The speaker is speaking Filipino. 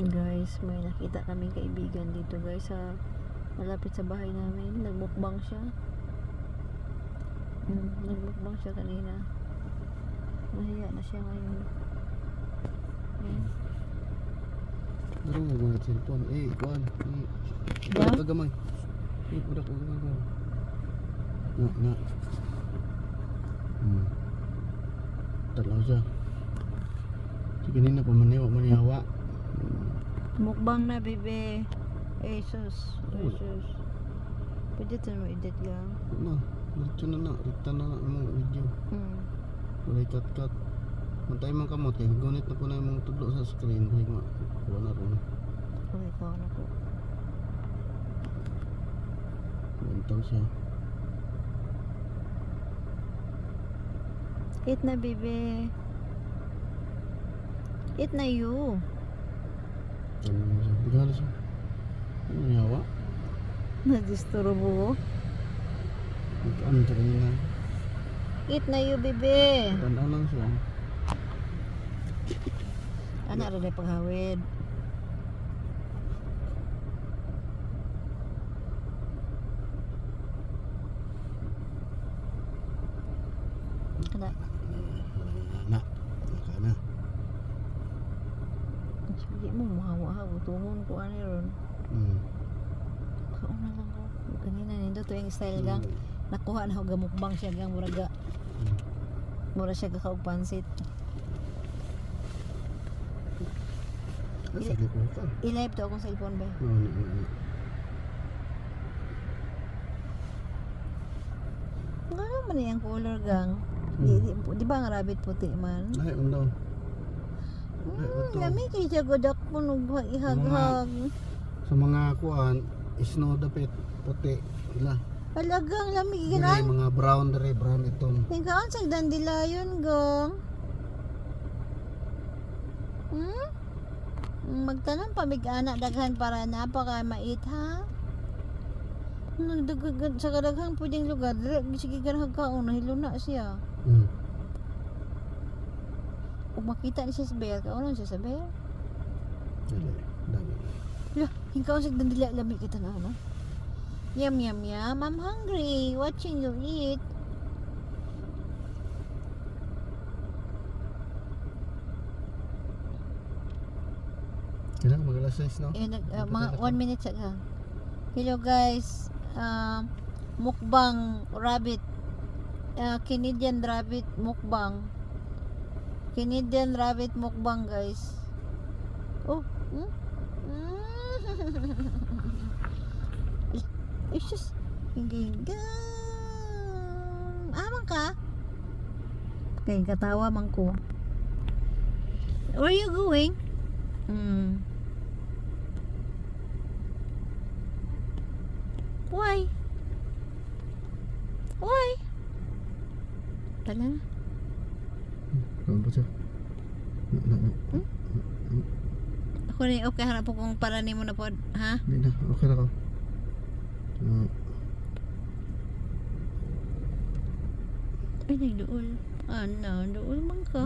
Guys, may nakita kaming kaibigan dito guys sa malapit sa bahay namin. Nagmukbang siya. Nagmukbang siya kanina. Nahiya na siya ngayon. Pero nga mga cellphone. Kuan. Ba? Udak kagamay. Udak kagamay. Na. Tadlaw siya. Sige nina pa manihawa. Mukbang na, bebe. Jesus. Pwede ito mo edit lang. Diretso na. Rita na ang video. Walay cut. Mantay man kamot kay gunit na po na yung tudlo sa screen. Kaya nga, kuha na rin. Okay, kuha na po. Gantaw siya. Eat na, bebe. Eat na you. Ano mo siya? Bigala siya. Ano manihawa? Nadisturbo. Ano siya kanina? Eat na you, bebe. Tanda lang siya. Anak rin na paghawid. Kana. Kana. Sige mo, mahawa-hawa. Tungon ko ano ron. Kauna lang ko. Kanina nito to yung style gang. Nakuha na ako gamukbang siya gang. Mura siya kakaog pansit. Sige ko ka. I-live to akong cellphone ba? Ano man yung color gang? Di ba ang rabbit puti man? Ay, daw. Lami kay siya godak mo nung ihag-hag. Sa mga kuan, snow dapit puti ila. Alagang lami Dire ginan. mga brown itong. Tingkaan sa dandilayon gang. Magtanong pamig-anak daghan para napaka mait ha. Nagdagag sa kadaghang pwedeng lugar, dire sige ganang kaon nahilo na siya. Kung makita ni siya sa bear, kaunon siya sa bear. Dami. Lah, hingkaon sa dandila lami kita na ano. Yum. I'm hungry. Watching you eat. Kailangan mag-alas 6 no? Mga 1 minute sa ka. Hello guys. Mukbang rabbit. Canadian rabbit mukbang. Canadian rabbit mukbang guys. Oh. It's just hingga. Amang ka? Kaya katawa man ko. Where are you going? Why? Tala na. Kaon pa siya. Ako na okay harap po kung para ni mo na po. Ha? Hindi na. Okay na ko. Ay, nagduol. Ano, duol man ka.